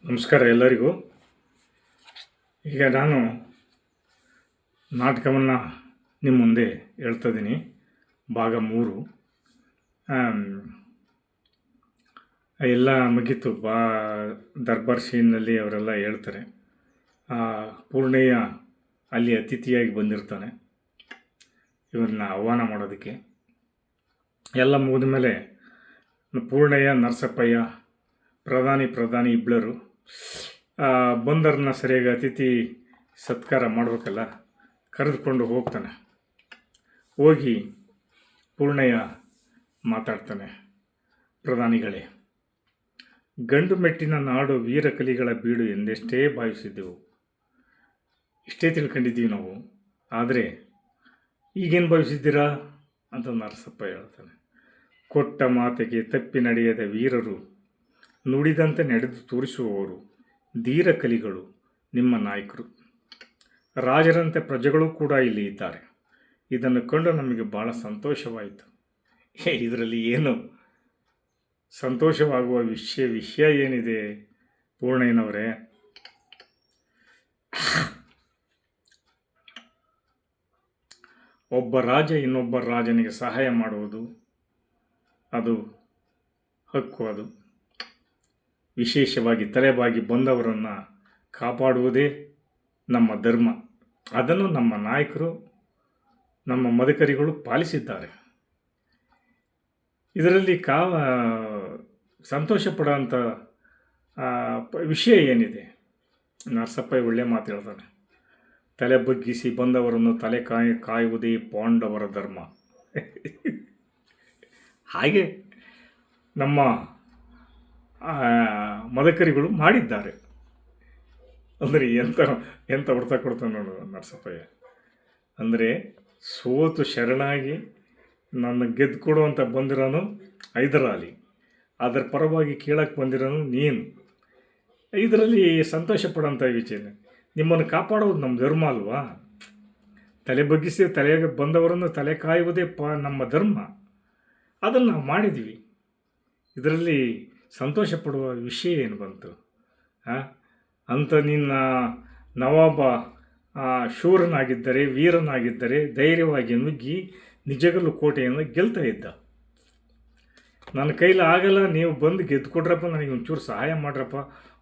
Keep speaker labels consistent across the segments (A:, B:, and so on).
A: ನಮಸ್ಕಾರ ಎಲ್ಲರಿಗೂ. ಈಗ ನಾನು ನಾಟಕವನ್ನು ನಿಮ್ಮ ಮುಂದೆ ಹೇಳ್ತಾ ಇದ್ದೀನಿ. ಭಾಗ 3 ಎಲ್ಲ ಮುಗೀತು. ದರ್ಬಾರ್ ಸೀನ್ನಲ್ಲಿ ಅವರೆಲ್ಲ ಹೇಳ್ತಾರೆ. ಪೂರ್ಣಯ್ಯ ಅಲ್ಲಿ ಅತಿಥಿಯಾಗಿ ಬಂದಿರ್ತಾನೆ ಇವ್ರನ್ನ ಆಹ್ವಾನ ಮಾಡೋದಕ್ಕೆ. ಎಲ್ಲ ಮುಗಿದ ಮೇಲೆ ಪೂರ್ಣಯ್ಯ, ನರಸಪ್ಪಯ್ಯ, ಪ್ರಧಾನಿ ಇಬ್ಬರು ಬಂದರನ್ನ ಸರಿಯಾಗಿ ಅತಿಥಿ ಸತ್ಕಾರ ಮಾಡಬೇಕಲ್ಲ, ಕರೆದುಕೊಂಡು ಹೋಗ್ತಾನೆ. ಹೋಗಿ ಪೂರ್ಣಯ್ಯ ಮಾತಾಡ್ತಾನೆ. ಪ್ರಧಾನಿಗಳೇ, ಗಂಡು ಮೆಟ್ಟಿನ ನಾಡು ವೀರಕಲಿಗಳ ಬೀಡು ಎಂದೆಷ್ಟೇ ಭಾವಿಸಿದ್ದೆವು, ಇಷ್ಟೇ ತಿಳ್ಕೊಂಡಿದ್ದೀವಿ ನಾವು. ಆದರೆ ಈಗೇನು ಭಾವಿಸಿದ್ದೀರಾ ಅಂತ ನರಸಪ್ಪ ಹೇಳ್ತಾನೆ. ಕೊಟ್ಟ ಮಾತಿಗೆ ತಪ್ಪಿ ನಡೆಯದ ವೀರರು, ನುಡಿದಂತೆ ನಡೆದು ತೋರಿಸುವವರು, ಧೀರ ಕಲಿಗಳು ನಿಮ್ಮ ನಾಯಕರು. ರಾಜರಂತೆ ಪ್ರಜೆಗಳು ಕೂಡ ಇಲ್ಲಿ ಇದ್ದಾರೆ. ಇದನ್ನು ಕಂಡು ನಮಗೆ ಭಾಳ ಸಂತೋಷವಾಯಿತು. ಇದರಲ್ಲಿ ಏನು ಸಂತೋಷವಾಗುವ ವಿಷಯ ಏನಿದೆ ಪೂರ್ಣಯ್ಯನವರೇ? ಒಬ್ಬ ರಾಜ ಇನ್ನೊಬ್ಬ ರಾಜನಿಗೆ ಸಹಾಯ ಮಾಡುವುದು ಅದು ಹಕ್ಕು. ಅದು ವಿಶೇಷವಾಗಿ ತಲೆಬಾಗಿ ಬಂದವರನ್ನು ಕಾಪಾಡುವುದೇ ನಮ್ಮ ಧರ್ಮ. ಅದನ್ನು ನಮ್ಮ ನಾಯಕರು, ನಮ್ಮ ಮದಕರಿಗಳು ಪಾಲಿಸಿದ್ದಾರೆ. ಇದರಲ್ಲಿ ಸಂತೋಷ ಪಡೋಂಥ ವಿಷಯ ಏನಿದೆ? ನರಸಪ್ಪ ಒಳ್ಳೆ ಮಾತು ಹೇಳ್ತಾನೆ. ತಲೆ ಬಗ್ಗಿಸಿ ಬಂದವರನ್ನು ತಲೆ ಕಾಯುವುದೇ ಪಾಂಡವರ ಧರ್ಮ. ಹಾಗೆ ನಮ್ಮ ಮದಕರಿಗಳು ಮಾಡಿದ್ದಾರೆ. ಅಂದರೆ ಎಂಥ ಹೊಡ್ತ ಕೊಡ್ತಾನೆ ನೋಡು ನರಸಪ್ಪಯ್ಯ. ಅಂದರೆ ಸೋತು ಶರಣಾಗಿ ನನ್ನ ಗೆದ್ದು ಕೊಡುವಂಥ ಬಂದಿರೋನು ಹೈದರಾಲಿ, ಅದರ ಪರವಾಗಿ ಕೇಳಕ್ಕೆ ಬಂದಿರೋನು ನೀನು. ಇದರಲ್ಲಿ ಸಂತೋಷ ಪಡೋಂಥ ವಿಷಯ. ನಿಮ್ಮನ್ನು ಕಾಪಾಡೋದು ನಮ್ಮ ಧರ್ಮ ಅಲ್ವಾ? ತಲೆ ಬಗ್ಗಿಸಿ ತಲೆಗೆ ಬಂದವರನ್ನು ತಲೆ ಕಾಯುವುದೇ ನಮ್ಮ ಧರ್ಮ. ಅದನ್ನು ನಾವು ಮಾಡಿದ್ವಿ. ಇದರಲ್ಲಿ ಸಂತೋಷ ಪಡುವ ವಿಷಯ ಏನು ಬಂತು? ಅಂತ ನಿನ್ನ ನವಾಬ ಶೂರನಾಗಿದ್ದರೆ, ವೀರನಾಗಿದ್ದರೆ ಧೈರ್ಯವಾಗಿ ನುಗ್ಗಿ ನಿಜಗಲ್ಲು ಕೋಟೆಯನ್ನು ಗೆಲ್ತಾ ಇದ್ದ. ನನ್ನ ಕೈಲಿ ಆಗಲ್ಲ, ನೀವು ಬಂದು ಗೆದ್ದು ಕೊಡ್ರಪ್ಪ, ನನಗೆ ಒಂಚೂರು ಸಹಾಯ ಮಾಡ್ರಪ್ಪ.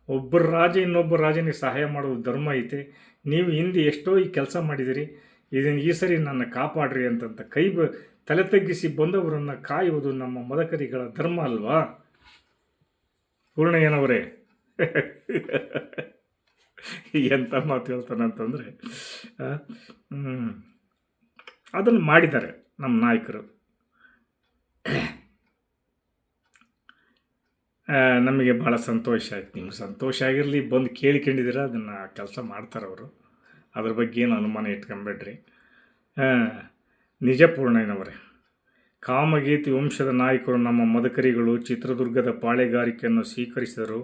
A: ಒಬ್ಬರು ರಾಜ ಇನ್ನೊಬ್ಬರು ರಾಜನಿಗೆ ಸಹಾಯ ಮಾಡೋದು ಧರ್ಮ ಐತೆ. ನೀವು ಹಿಂದೆ ಎಷ್ಟೋ ಈ ಕೆಲಸ ಮಾಡಿದಿರಿ, ಇದನ್ನು ಈ ಸರಿ ನನ್ನ ಕಾಪಾಡ್ರಿ ಅಂತಂತ ತಲೆ ತಗ್ಗಿಸಿ ಬಂದವರನ್ನು ಕಾಯುವುದು ನಮ್ಮ ಮದಕರಿಗಳ ಧರ್ಮ ಅಲ್ವಾ ಪೂರ್ಣಯ್ಯನವರೇ? ಎಂಥ ಮಾತು ಹೇಳ್ತಾನೆ ಅಂತಂದರೆ, ಅದನ್ನು ಮಾಡಿದ್ದಾರೆ ನಮ್ಮ ನಾಯಕರು. ನಮಗೆ ಭಾಳ ಸಂತೋಷ ಆಯ್ತು. ನಿಮ್ಗೆ ಸಂತೋಷ ಆಗಿರಲಿ, ಬಂದು ಕೇಳಿಕೊಂಡಿದ್ದೀರ, ಅದನ್ನು ಕೆಲಸ ಮಾಡ್ತಾರೆ ಅವರು. ಅದ್ರ ಬಗ್ಗೆ ಏನು ಅನುಮಾನ ಇಟ್ಕೊಂಬೇಡ್ರಿ. ನಿಜ ಪೂರ್ಣಯ್ಯನವರೇ, ಕಾಮಗೀತಿ ವಂಶದ ನಾಯಕರು ನಮ್ಮ ಮದಕರಿಗಳು ಚಿತ್ರದುರ್ಗದ ಪಾಳೆಗಾರಿಕೆಯನ್ನು ಸ್ವೀಕರಿಸಿದರು.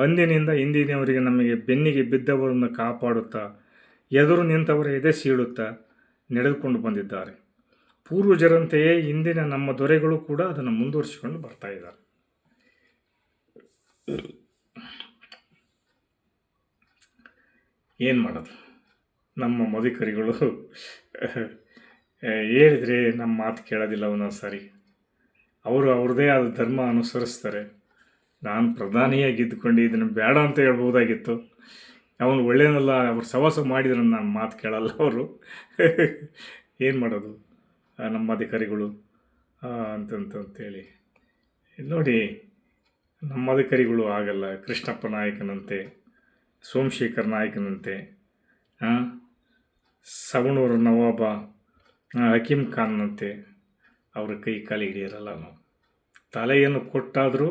A: ಅಂದಿನಿಂದ ಇಂದಿನವರಿಗೆ ನಮಗೆ ಬೆನ್ನಿಗೆ ಬಿದ್ದವರನ್ನು ಕಾಪಾಡುತ್ತಾ, ಎದುರು ನಿಂತವರ ಎದೆ ಸೀಳುತ್ತಾ ನಡೆದುಕೊಂಡು ಬಂದಿದ್ದಾರೆ. ಪೂರ್ವಜರಂತೆಯೇ ಇಂದಿನ ನಮ್ಮ ದೊರೆಗಳು ಕೂಡ ಅದನ್ನು ಮುಂದುವರಿಸಿಕೊಂಡು ಬರ್ತಾ ಇದ್ದಾರೆ. ಏನು ಮಾಡೋದು, ನಮ್ಮ ಮದಕರಿಗಳು ಹೇಳಿದರೆ ನಮ್ಮ ಮಾತು ಕೇಳೋದಿಲ್ಲ ಒಂದೊಂದು ಸಾರಿ. ಅವರು ಅವ್ರದ್ದೇ ಆದ ಧರ್ಮ ಅನುಸರಿಸ್ತಾರೆ. ನಾನು ಪ್ರಧಾನಿಯಾಗಿ ಇದ್ದುಕೊಂಡು ಇದನ್ನು ಬೇಡ ಅಂತ ಹೇಳ್ಬೋದಾಗಿತ್ತು. ಅವನು ಒಳ್ಳೆಯನಲ್ಲ, ಅವ್ರು ಸವಾಸ ಮಾಡಿದ್ರೆ ನಾನು ಮಾತು ಕೇಳಲ್ಲ ಅವರು. ಏನು ಮಾಡೋದು ನಮ್ಮ ಅಧಿಕಾರಿಗಳು ಅಂತಂತೇಳಿ ನೋಡಿ. ನಮ್ಮ ಅಧಿಕಾರಿಗಳು ಆಗಲ್ಲ. ಕೃಷ್ಣಪ್ಪ ನಾಯಕನಂತೆ, ಸೋಮಶೇಖರ್ ನಾಯಕನಂತೆ, ಸವಣೂರು ನವಾಬ ಹಕೀಮ್ ಖಾನ್ನಂತೆ ಅವ್ರ ಕೈ ಕಾಲು ಹಿಡಿಯಿರಲ್ಲ. ನಾವು ತಲೆಯನ್ನು ಕೊಟ್ಟಾದರೂ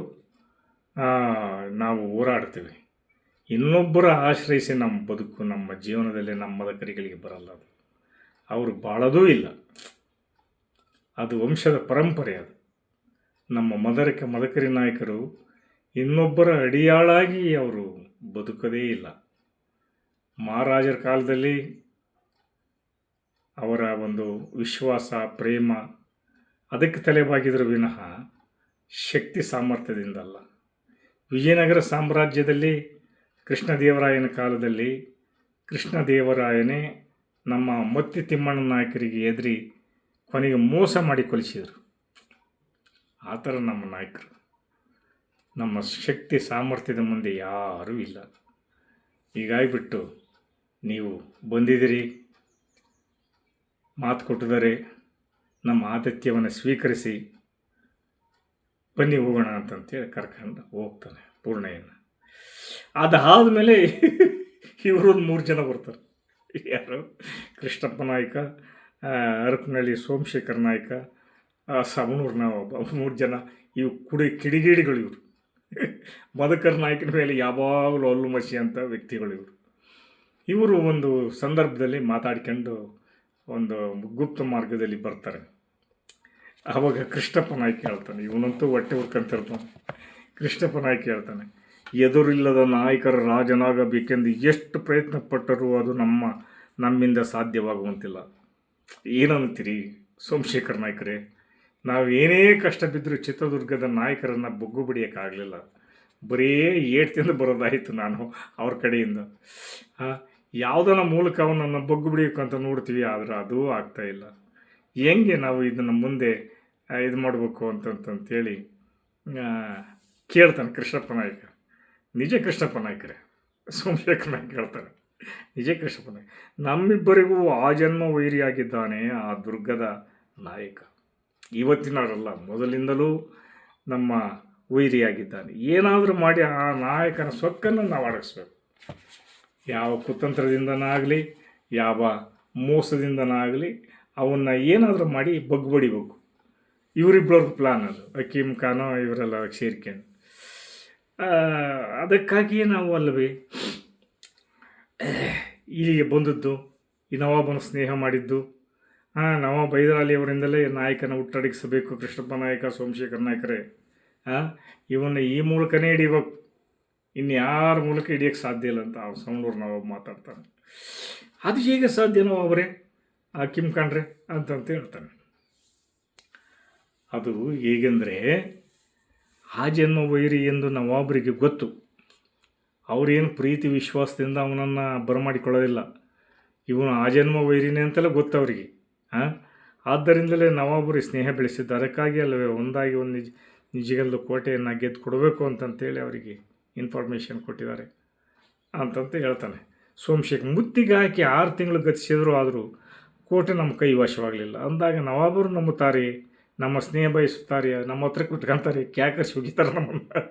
A: ನಾವು ಹೋರಾಡ್ತೀವಿ. ಇನ್ನೊಬ್ಬರ ಆಶ್ರಯಿಸಿ ನಮ್ಮ ಬದುಕು, ನಮ್ಮ ಜೀವನದಲ್ಲಿ ನಮ್ಮ ಮದಕರಿಗಳಿಗೆ ಬರಲ್ಲ. ಅದು ಅವರು ಬಾಳೋದೂ ಇಲ್ಲ. ಅದು ವಂಶದ ಪರಂಪರೆ. ಅದು ನಮ್ಮ ಮದಕರಿ ನಾಯಕರು ಇನ್ನೊಬ್ಬರ ಅಡಿಯಾಳಾಗಿ ಅವರು ಬದುಕೋದೇ ಇಲ್ಲ. ಮಹಾರಾಜರ ಕಾಲದಲ್ಲಿ ಅವರ ಒಂದು ವಿಶ್ವಾಸ, ಪ್ರೇಮ ಅದಕ್ಕೆ ತಲೆಬಾಗಿದ್ರು ವಿನಃ ಶಕ್ತಿ ಸಾಮರ್ಥ್ಯದಿಂದಲ್ಲ. ವಿಜಯನಗರ ಸಾಮ್ರಾಜ್ಯದಲ್ಲಿ ಕೃಷ್ಣದೇವರಾಯನ ಕಾಲದಲ್ಲಿ ಕೃಷ್ಣದೇವರಾಯನೇ ನಮ್ಮ ಮತ್ತಿ ತಿಮ್ಮಣ್ಣ ನಾಯಕರಿಗೆ ಎದುರಿ ಕೊನೆಗೆ ಮೋಸ ಮಾಡಿ ಕೊಲಿಸಿದರು. ಆ ಥರ ನಮ್ಮ ನಾಯಕರು. ನಮ್ಮ ಶಕ್ತಿ ಸಾಮರ್ಥ್ಯದ ಮುಂದೆ ಯಾರೂ ಇಲ್ಲ. ಹೀಗಾಗಿಬಿಟ್ಟು ನೀವು ಬಂದಿದ್ದೀರಿ, ಮಾತು ಕೊಟ್ಟಿದ್ದಾರೆ, ನಮ್ಮ ಆತಿಥ್ಯವನ್ನು ಸ್ವೀಕರಿಸಿ ಬನ್ನಿ ಹೋಗೋಣ ಅಂತಂತೇಳಿ ಕರ್ಕೊಂಡು ಹೋಗ್ತಾನೆ ಪೂರ್ಣಯ್ಯನ. ಅದಾದಮೇಲೆ ಇವರೊಂದು 3 ಜನ ಬರ್ತಾರೆ. ಯಾರು? ಕೃಷ್ಣಪ್ಪ ನಾಯ್ಕ, ಹರಪನಹಳ್ಳಿ ಸೋಮಶೇಖರ ನಾಯ್ಕ, ಸವಣೂರು ನಾವು 3 ಜನ. ಇವು ಕಿಡಿಗೇಡಿಗಳು ಇವರು. ಮಧುಕರ್ ನಾಯ್ಕನ ಮೇಲೆ ಯಾವಾಗಲೂ ಹಲ್ಲು ಮಸಿ ಅಂತ ವ್ಯಕ್ತಿಗಳು ಇವರು. ಇವರು ಒಂದು ಸಂದರ್ಭದಲ್ಲಿ ಮಾತಾಡ್ಕೊಂಡು ಒಂದು ಗುಪ್ತ ಮಾರ್ಗದಲ್ಲಿ ಬರ್ತಾರೆ. ಆವಾಗ ಕೃಷ್ಣಪ್ಪ ನಾಯ್ಕ ಹೇಳ್ತಾನೆ, ಇವನಂತೂ ಹೊಟ್ಟೆ ಹುರ್ಕೊಂತಿರ್ತಾನೆ. ಕೃಷ್ಣಪ್ಪ ನಾಯ್ಕ ಹೇಳ್ತಾನೆ, ಎದುರಿಲ್ಲದ ನಾಯಕರ ರಾಜನಾಗಬೇಕೆಂದು ಎಷ್ಟು ಪ್ರಯತ್ನ ಪಟ್ಟರೂ ಅದು ನಮ್ಮಿಂದ ಸಾಧ್ಯವಾಗುವಂತಿಲ್ಲ. ಏನಂತೀರಿ ಸೋಮಶೇಖರ ನಾಯ್ಕರೇ? ನಾವು ಏನೇ ಕಷ್ಟ ಬಿದ್ದರೂ ಚಿತ್ರದುರ್ಗದ ನಾಯಕರನ್ನು ಬೊಗ್ಗು ಬಿಡಿಯೋಕ್ಕಾಗಲಿಲ್ಲ. ಬರೀ ಏಟ್ತಿಂದ ಬರೋದಾಯಿತು ನಾನು ಅವ್ರ ಕಡೆಯಿಂದ. ಯಾವುದನ್ನ ಮೂಲಕ ಅವನನ್ನು ಬೊಗ್ಗು ಬಿಡಿಯೋಕ್ಕಂತ ನೋಡ್ತೀವಿ, ಆದರೆ ಅದೂ ಆಗ್ತಾಯಿಲ್ಲ. ಹೆಂಗೆ ನಾವು ಇದನ್ನು ಮುಂದೆ ಇದು ಮಾಡಬೇಕು ಅಂತಂತೇಳಿ ಕೇಳ್ತಾನೆ ಕೃಷ್ಣಪ್ಪ ನಾಯ್ಕ. ನಿಜ ಕೃಷ್ಣಪ್ಪ ನಾಯ್ಕರೇ, ಸೋಮಶೇಖರ ನಾಯ್ಕ ಹೇಳ್ತಾನೆ, ನಿಜ ಕೃಷ್ಣಪ್ಪ ನಾಯ್ಕ, ನಮ್ಮಿಬ್ಬರಿಗೂ ಆ ಜನ್ಮ ವೈರಿಯಾಗಿದ್ದಾನೆ ಆ ದುರ್ಗದ ನಾಯಕ. ಇವತ್ತಿನವರಲ್ಲ, ಮೊದಲಿಂದಲೂ ನಮ್ಮ ವೈರಿಯಾಗಿದ್ದಾನೆ. ಏನಾದರೂ ಮಾಡಿ ಆ ನಾಯಕನ ಸೊಕ್ಕನ್ನು ನಾವು ಅಡಗಿಸ್ಬೇಕು. ಯಾವ ಕುತಂತ್ರದಿಂದನಾಗಲಿ, ಯಾವ ಮೋಸದಿಂದನಾಗಲಿ ಅವನ್ನ ಏನಾದರೂ ಮಾಡಿ ಬಗ್ಬಡಿಬೇಕು. ಇವರಿಬ್ಬರದ್ದು ಪ್ಲಾನ್ ಅದು. ಹಕೀಮ್ ಖಾನೋ ಇವರೆಲ್ಲ ಸೇರ್ಕೊಂಡು ಅದಕ್ಕಾಗಿಯೇ ನಾವು ಅಲ್ಲವೇ ಇಲ್ಲಿಗೆ ಬಂದದ್ದು, ಈ ನವಾಬನ ಸ್ನೇಹ ಮಾಡಿದ್ದು. ನವಾಬ್ ಹೈದರಾಲಿ ಅವರಿಂದಲೇ ನಾಯಕನ ಹುಟ್ಟಡಗಿಸಬೇಕು ಕೃಷ್ಣಪ್ಪ ನಾಯಕ, ಸೋಮಶೇಖರ ನಾಯಕರೇ. ಇವನ್ನ ಈ ಮೂಲಕನೇ ಹಿಡಿಬೇಕು, ಇನ್ಯಾರ ಮೂಲಕ ಹಿಡಿಯೋಕ್ಕೆ ಸಾಧ್ಯ ಇಲ್ಲ ಅಂತ ಸವಣೂರು ನವಾಬ್ ಮಾತಾಡ್ತಾನೆ. ಅದು ಹೇಗೆ ಸಾಧ್ಯನೋ ಅವರೇ ಹಕೀಮ್ ಖಾನ್ರೆ ಅಂತಂತ ಹೇಳ್ತಾನೆ. ಅದು ಹೇಗೆಂದರೆ, ಆ ಜನ್ಮ ವೈರಿ ಎಂದು ನವಾಬರಿಗೆ ಗೊತ್ತು. ಅವರೇನು ಪ್ರೀತಿ ವಿಶ್ವಾಸದಿಂದ ಅವನನ್ನು ಬರಮಾಡಿಕೊಳ್ಳೋದಿಲ್ಲ. ಇವನು ಆ ಜನ್ಮ ವೈರಿನೇ ಅಂತೆಲ್ಲ ಗೊತ್ತು ಅವರಿಗೆ. ಆದ್ದರಿಂದಲೇ ನವಾಬರು ಸ್ನೇಹ ಬೆಳೆಸಿದ್ದು. ಅದಕ್ಕಾಗಿ ಅಲ್ಲವೇ ಒಂದಾಗಿ ಒಂದು ನಿಜಗಲ್ಲು ಕೋಟೆಯನ್ನು ಗೆದ್ದು ಕೊಡಬೇಕು ಅಂತಂತೇಳಿ ಅವರಿಗೆ ಇನ್ಫಾರ್ಮೇಷನ್ ಕೊಟ್ಟಿದ್ದಾರೆ ಅಂತಂತ ಹೇಳ್ತಾನೆ. ಸೋಮಶೇಖರ್ ಮುತ್ತಿಗೆ ಹಾಕಿ 6 ತಿಂಗಳು ಗತಿಸಿದ್ರು, ಆದರೂ ಕೋಟೆ ನಮ್ಮ ಕೈ ವಶವಾಗಲಿಲ್ಲ. ಅಂದಾಗ ನವಾಬರು ನಂಬುತ್ತಾರೆ, ನಮ್ಮ ಸ್ನೇಹ ಬಯಸುತ್ತಾರೆ, ನಮ್ಮ ಹತ್ರಕ್ಕೆ ಬಿಟ್ಕೊಂತಾರೆ, ಕ್ಯಾಕರ್ಸಿ ಹೋಗಿತಾರೆ ನಮ್ಮನ್ನು.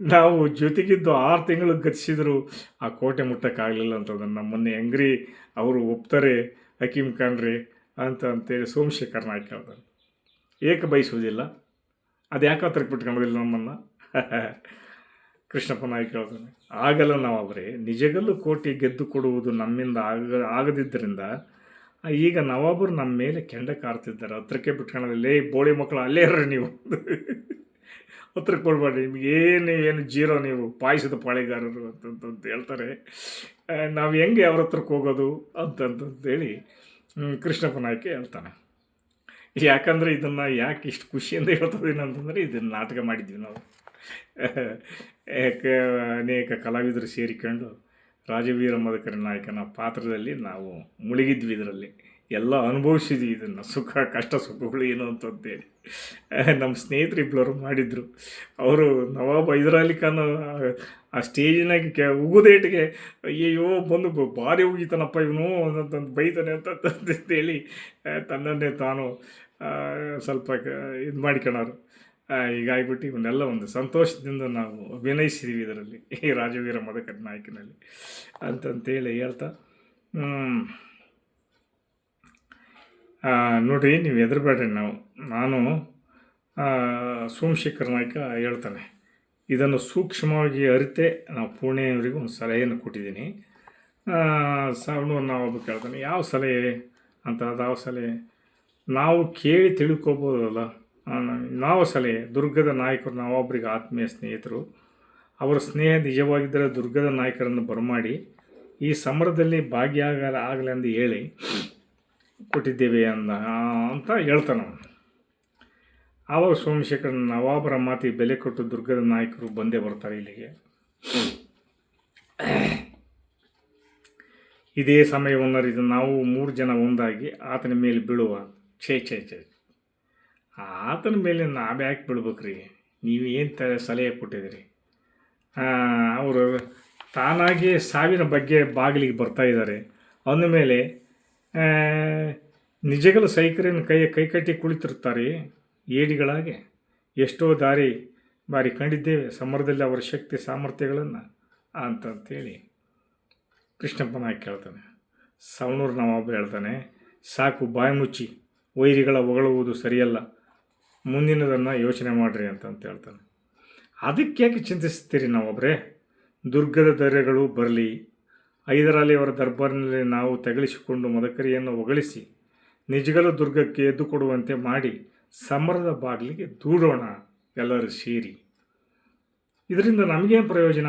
A: ನಾವು ಜೊತೆಗಿದ್ದು 6 ತಿಂಗಳು ಗತಿಸಿದ್ರು ಆ ಕೋಟೆ ಮುಟ್ಟಕ್ಕಾಗಲಿಲ್ಲ ಅಂತಂದ್ರೆ ನಮ್ಮನ್ನೇ ಹೆಂಗ್ರಿ ಅವರು ಒಪ್ತಾರೆ ಹಕೀಮ್ ಖಾನ್ರಿ ಅಂತೇಳಿ ಸೋಮಶೇಖರ ನಾಯ್ಕ ಹೇಳ್ತಾರೆ. ಏಕೆ ಬಯಸುವುದಿಲ್ಲ? ಅದು ಯಾಕೆ ಹತ್ರಕ್ಕೆ ಬಿಟ್ಕೊಂಡೋದಿಲ್ಲ ನಮ್ಮನ್ನು? ಕೃಷ್ಣಪ್ಪ ನಾಯ್ಕ ಹೇಳ್ತಾನೆ, ಆಗಲ್ಲ ನವಾಬರೇ, ನಿಜಗಲ್ಲು ಕೋಟೆ ಗೆದ್ದು ಕೊಡುವುದು ನಮ್ಮಿಂದ ಆಗದಿದ್ದರಿಂದ ಈಗ ನವಾಬರು ನಮ್ಮ ಮೇಲೆ ಕೆಂಡ ಕಾರ್ತಿದ್ದಾರೆ. ಹತ್ರಕ್ಕೆ ಬಿಟ್ಕೊಳ್ಳೋದಿಲ್ಲ. ಬೋಳಿ ಮಕ್ಕಳು ಅಲ್ಲೇ ಇರ್ರಿ, ನೀವು ಹತ್ರಕ್ಕೆ ಕೊಡಬೇಡಿ, ನಿಮ್ಗೆ ಏನು ಜೀರೋ, ನೀವು ಪಾಯಸದ ಪಾಳೆಗಾರರು ಅಂತಂತ ಹೇಳ್ತಾರೆ. ನಾವು ಹೆಂಗೆ ಅವ್ರ ಹತ್ರಕ್ಕೆ ಹೋಗೋದು ಅಂತಂತೇಳಿ ಕೃಷ್ಣಪ್ಪ ನಾಯ್ಕ ಹೇಳ್ತಾನೆ. ಯಾಕಂದರೆ ಇದನ್ನು ಯಾಕೆ ಇಷ್ಟು ಖುಷಿಯಿಂದ ಹೇಳ್ತದೇನು ಅಂತಂದರೆ, ಇದನ್ನು ನಾಟಕ ಮಾಡಿದ್ವಿ ನಾವು. ಅನೇಕ ಕಲಾವಿದರು ಸೇರಿಕೊಂಡು ರಾಜವೀರ ಮಧುಕರ ನಾಯಕನ ಪಾತ್ರದಲ್ಲಿ ನಾವು ಮುಳುಗಿದ್ವಿ. ಇದರಲ್ಲಿ ಎಲ್ಲ ಅನುಭವಿಸಿದ್ವಿ, ಇದನ್ನು ಕಷ್ಟ ಸುಖಗಳು ಏನು ಅಂತಂತೇಳಿ. ನಮ್ಮ ಸ್ನೇಹಿತರು ಇಬ್ಬರು ಮಾಡಿದರು. ಅವರು ನವಾಬ್ ಹೈದರಾಲಿ ಖಾನ್ ಆ ಸ್ಟೇಜಿನಾಗೆ ಉಗುದೇಟಿಗೆ ಅಯ್ಯಯ್ಯೋ ಬಂದು ಭಾರಿ ಉಗಿತಾನಪ್ಪ ಇವನು ಅಂತಂದು ಬೈತಾನೆ ಅಂತಂತೇಳಿ ತನ್ನನ್ನೇ ತಾನು ಸ್ವಲ್ಪ ಇದು ಮಾಡಿಕೊಳ್ಳೋರು. ಹೀಗಾಗಿಬಿಟ್ಟು ಇವನ್ನೆಲ್ಲ ಒಂದು ಸಂತೋಷದಿಂದ ನಾವು ಅಭಿನಯಿಸಿದ್ದೀವಿ ಇದರಲ್ಲಿ, ಈ ರಾಜವೀರ ಮಧುಕರ ನಾಯಕನಲ್ಲಿ ಅಂತಂತೇಳಿ ಹೇಳ್ತಾ, ನೋಡಿರಿ ನೀವು ಹೆದರಬೇಡ್ರಿ. ನಾನು ಸೋಮಶೇಖರ ನಾಯ್ಕ ಹೇಳ್ತಾನೆ, ಇದನ್ನು ಸೂಕ್ಷ್ಮವಾಗಿ ಅರಿತೆ ನಾವು ಪುಣೆಯವರಿಗೆ ಒಂದು ಸಲಹೆಯನ್ನು ಕೊಟ್ಟಿದ್ದೀನಿ. ಸವಣೂರು ನವಾಬ್ ಕೇಳ್ತಾನೆ, ಯಾವ ಸಲಹೆ ಅಂತ? ಅದು ಯಾವ ಸಲಹೆ? ನಾವು ಕೇಳಿ ತಿಳ್ಕೊಬೋದಲ್ಲ. ನಾವು ಸಲಹೆ, ದುರ್ಗದ ನಾಯಕರು ನವಾಬರಿಗೆ ಆತ್ಮೀಯ ಸ್ನೇಹಿತರು. ಅವರ ಸ್ನೇಹ ನಿಜವಾಗಿದ್ದರೆ ದುರ್ಗದ ನಾಯಕರನ್ನು ಬರಮಾಡಿ ಈ ಸಮರದಲ್ಲಿ ಭಾಗಿಯಾಗಲಿ ಎಂದು ಹೇಳಿ ಕೊಟ್ಟಿದ್ದೇವೆ ಅಂತ ಹೇಳ್ತಾನೆ. ಆವಾಗ ಸೋಮಶೇಖರ ನವಾಬರ ಮಾತಿಗೆ ಬೆಲೆ ಕೊಟ್ಟು ದುರ್ಗದ ನಾಯಕರು ಬಂದೇ ಬರ್ತಾರೆ ಇಲ್ಲಿಗೆ. ಇದೇ ಸಮಯವನ್ನರಿದು ನಾವು 3 ಜನ ಒಂದಾಗಿ ಆತನ ಮೇಲೆ ಬೀಳುವ. ಛೇ ಛೇ ಛೇ, ಆತನ ಮೇಲೆ ನಾವ್ಯಾಕೆ ಬೀಳ್ಬೇಕ್ರಿ? ನೀವು ಏನು ಸಲಹೆ ಕೊಟ್ಟಿದ್ದೀರಿ? ಅವರು ತಾನಾಗಿ ಸಾವಿನ ಬಗ್ಗೆ ಬಾಗಿಲಿಗೆ ಬರ್ತಾ ಇದ್ದಾರೆ. ಅಂದಮೇಲೆ ನಿಜಗಲ ಸೈಕರಿನ ಕೈಕಟ್ಟಿ ಕುಳಿತಿರ್ತಾರೆ ಏಡಿಗಳಾಗೆ. ಎಷ್ಟೋ ಬಾರಿ ಕಂಡಿದ್ದೇವೆ ಸಮರದಲ್ಲಿ ಅವರ ಶಕ್ತಿ ಸಾಮರ್ಥ್ಯಗಳನ್ನು ಅಂತಂತೇಳಿ ಕೃಷ್ಣಪ್ಪ ನಾಯ್ಕ ಕೇಳ್ತಾನೆ. ಸವಣೂರು ನವಾಬ ಹೇಳ್ತಾನೆ, ಸಾಕು ಬಾಯಿ ಮುಚ್ಚಿ, ವೈರಿಗಳ ಹೊಗಳುವುದು ಸರಿಯಲ್ಲ, ಮುಂದಿನದನ್ನು ಯೋಚನೆ ಮಾಡಿರಿ ಅಂತ ಹೇಳ್ತಾನೆ. ಅದಕ್ಕೆ ಯಾಕೆ ಚಿಂತಿಸ್ತೀರಿ ನವಾಬ್ರೆ? ದುರ್ಗದ ಧೈರ್ಯಗಳು ಬರಲಿ. ಹೈದರಾಲಿಯವರ ದರ್ಬಾರಿನಲ್ಲಿ ನಾವು ತಗಲಿಸಿಕೊಂಡು ಮದಕರಿಯನ್ನು ಹೊಗಳಿಸಿ ನಿಜಗಲ ದುರ್ಗಕ್ಕೆ ಎದ್ದು ಕೊಡುವಂತೆ ಮಾಡಿ ಸಮರದ ಬಾಗಿಲಿಗೆ ದೂಡೋಣ ಎಲ್ಲರೂ ಸೇರಿ. ಇದರಿಂದ ನಮಗೇನು ಪ್ರಯೋಜನ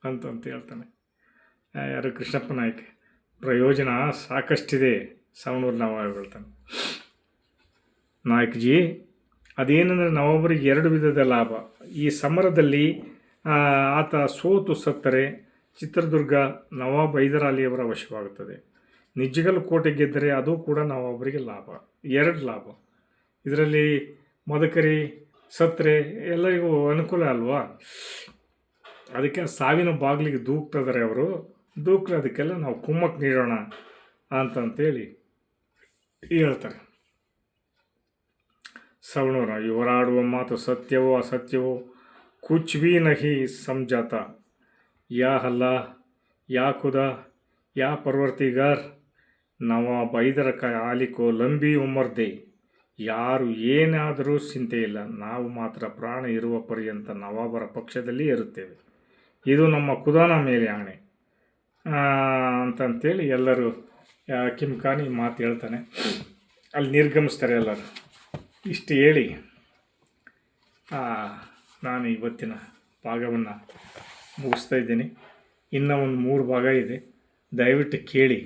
A: ಅಂತ ಹೇಳ್ತಾನೆ ಯಾರು? ಕೃಷ್ಣಪ್ಪ ನಾಯ್ಕ. ಪ್ರಯೋಜನ ಸಾಕಷ್ಟಿದೆ ಸವಣೂರು ನವಾಬ್ ಹೇಳ್ತಾನೆ. ನಾಯ್ಕಜಿ, ಅದೇನೆಂದರೆ ನವಾಬರಿಗೆ 2 ವಿಧದ ಲಾಭ. ಈ ಸಮರದಲ್ಲಿ ಆತ ಸೋತು ಸತ್ತರೆ ಚಿತ್ರದುರ್ಗ ನವಾಬ್ ಹೈದರಾಲಿಯವರ ವಶವಾಗುತ್ತದೆ. ನಿಜಗಲ್ ಕೋಟೆ ಗೆದ್ದರೆ ಅದು ಕೂಡ ನವಾಬರಿಗೆ ಲಾಭ. 2 ಲಾಭ. ಇದರಲ್ಲಿ ಮದಕರಿ ಸತ್ತರೆ ಎಲ್ಲರಿಗೂ ಅನುಕೂಲ ಅಲ್ವಾ? ಅದಕ್ಕೆ ಸಾವಿನ ಬಾಗಿಲಿಗೆ ದೂಕ್ತಿದ್ದಾರೆ ಅವರು. ದೂಕ್ರೆ ಅದಕ್ಕೆಲ್ಲ ನಾವು ಕುಮ್ಮಕ್ಕೆ ನೀಡೋಣ ಅಂತಂತೇಳಿ ಹೇಳ್ತಾರೆ. ಸವಣೂರ, ಇವರಾಡುವ ಮಾತು ಸತ್ಯವೋ ಅಸತ್ಯವೋ ಕುಚ್ ಭೀ ನಹಿ ಸಮಜಾತ. ಯಾ ಅಲ್ಲ, ಯಾ ಖುದಾ, ಯಾ ಪರ್ವರ್ತಿಗಾರ್, ನವಾಬ್ ಹೈದರ ಆಲಿಕೋ ಲಂಬಿ ಉಮರ್ ದೇ. ಯಾರು ಏನಾದರೂ ಚಿಂತೆಯಿಲ್ಲ, ನಾವು ಮಾತ್ರ ಪ್ರಾಣ ಇರುವ ಪರ್ಯಂತ ನವಾಬರ ಪಕ್ಷದಲ್ಲಿ ಇರುತ್ತೇವೆ. ಇದು ನಮ್ಮ ಖುದಾನ ಮೇಲೆ ಆಣೆ ಅಂತಂತೇಳಿ ಎಲ್ಲರೂ ಕಿಮ್ ಖಾನ್ ಈ ಮಾತು ಹೇಳ್ತಾನೆ. ಅಲ್ಲಿ ನಿರ್ಗಮಿಸ್ತಾರೆ ಎಲ್ಲರೂ. ಇಷ್ಟು ಹೇಳಿ ನಾನು ಇವತ್ತಿನ ಭಾಗವನ್ನು ಮುಗಿಸ್ತಾ ಇದ್ದೀನಿ. ಇನ್ನೂ ಒಂದು 3 ಭಾಗ ಇದೆ, ದಯವಿಟ್ಟು ಕೇಳಿ.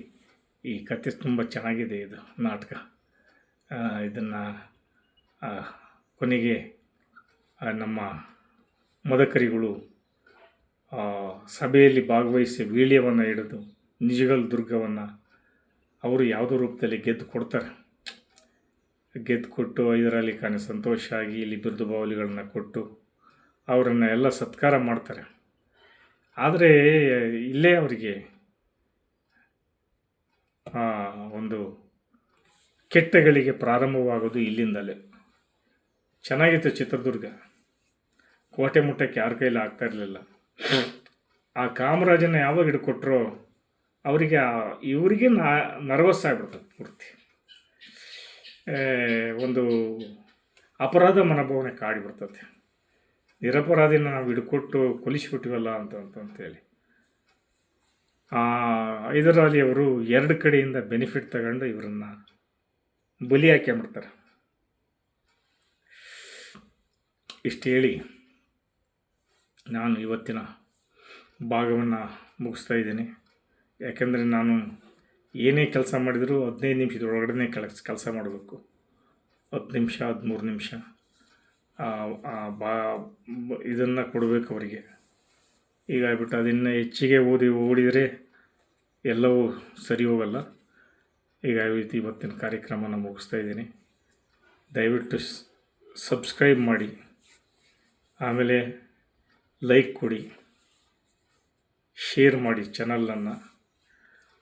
A: ಈ ಕತೆ ತುಂಬ ಚೆನ್ನಾಗಿದೆ, ಇದು ನಾಟಕ. ಇದನ್ನು ಕೊನೆಗೆ ನಮ್ಮ ಮದಕರಿಗಳು ಸಭೆಯಲ್ಲಿ ಭಾಗವಹಿಸಿ ವೀಳ್ಯವನ್ನು ಹಿಡಿದು ನಿಜಗಲ್ ದುರ್ಗವನ್ನು ಅವರು ಯಾವುದೋ ರೂಪದಲ್ಲಿ ಗೆದ್ದು ಕೊಡ್ತಾರೆ. ಗೆದ್ದು ಕೊಟ್ಟು ಹೈದರಾಲಿ ಖಾನ್ ಸಂತೋಷ ಆಗಿ ಇಲ್ಲಿ ಬಿರುದು ಬಾವಲಿಗಳನ್ನು ಕೊಟ್ಟು ಅವರನ್ನು ಎಲ್ಲ ಸತ್ಕಾರ ಮಾಡ್ತಾರೆ. ಆದರೆ ಇಲ್ಲೇ ಅವರಿಗೆ ಒಂದು ಕೆಟ್ಟಗಳಿಗೆ ಪ್ರಾರಂಭವಾಗೋದು ಇಲ್ಲಿಂದಲೇ. ಚೆನ್ನಾಗಿತ್ತು ಚಿತ್ರದುರ್ಗ, ಕೋಟೆ ಮುಟ್ಟಕ್ಕೆ ಯಾರ ಕೈಲಿ ಆಗ್ತಾ ಇರಲಿಲ್ಲ. ಆ ಕಾಮರಾಜನ ಯಾವಾಗ ಹಿಡ್ಕೊಟ್ರೋ ಅವರಿಗೆ ಇವರಿಗೆ ನರ್ವಸ್ ಆಗಿಬಿಡ್ತದೆ ಪೂರ್ತಿ. ಒಂದು ಅಪರಾಧ ಮನೋಭಾವನೆ ಕಾಡಿಬಿಡ್ತದೆ. ನಿರಪರಾಧಿನ ನಾವು ಹಿಡ್ಕೊಟ್ಟು ಕೊಲಿಸಿಬಿಟ್ಟಿವಲ್ಲ ಅಂತಂತೇಳಿ ಹೈದರಾಲಿಯವರು 2 ಕಡೆಯಿಂದ ಬೆನಿಫಿಟ್ ತಗೊಂಡು ಇವರನ್ನು ಬಲಿ ಹಾಕ್ಕೊಂಬಿಡ್ತಾರೆ. ಇಷ್ಟು ಹೇಳಿ ನಾನು ಇವತ್ತಿನ ಭಾಗವನ್ನು ಮುಗಿಸ್ತಾ ಇದ್ದೀನಿ. ಯಾಕೆಂದರೆ ನಾನು ಏನೇ ಕೆಲಸ ಮಾಡಿದರೂ 15 ನಿಮಿಷದೊಳಗಡೆ ಕೆಲಸ ಮಾಡಬೇಕು. 10 ನಿಮಿಷ 13 ನಿಮಿಷ ಇದನ್ನು ಕೊಡಬೇಕು ಅವರಿಗೆ. ಹೀಗಾಗ್ಬಿಟ್ಟು ಅದನ್ನು ಹೆಚ್ಚಿಗೆ ಓಡಿದರೆ ಎಲ್ಲವೂ ಸರಿ ಹೋಗಲ್ಲ. ಹೀಗಾಗಿ ಇವತ್ತಿನ ಕಾರ್ಯಕ್ರಮನ ಮುಗಿಸ್ತಾ ಇದ್ದೀನಿ. ದಯವಿಟ್ಟು ಸಬ್ಸ್ಕ್ರೈಬ್ ಮಾಡಿ, ಆಮೇಲೆ ಲೈಕ್ ಕೊಡಿ, ಶೇರ್ ಮಾಡಿ ಚಾನಲನ್ನು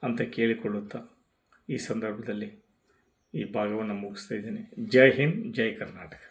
A: ಅಂತ ಕೇಳಿಕೊಳ್ಳುತ್ತಾ ಈ ಸಂದರ್ಭದಲ್ಲಿ ಈ ಭಾಗವನ್ನು ಮುಗಿಸ್ತಾ ಇದ್ದೀನಿ. ಜೈ ಹಿಂದ್, ಜೈ ಕರ್ನಾಟಕ.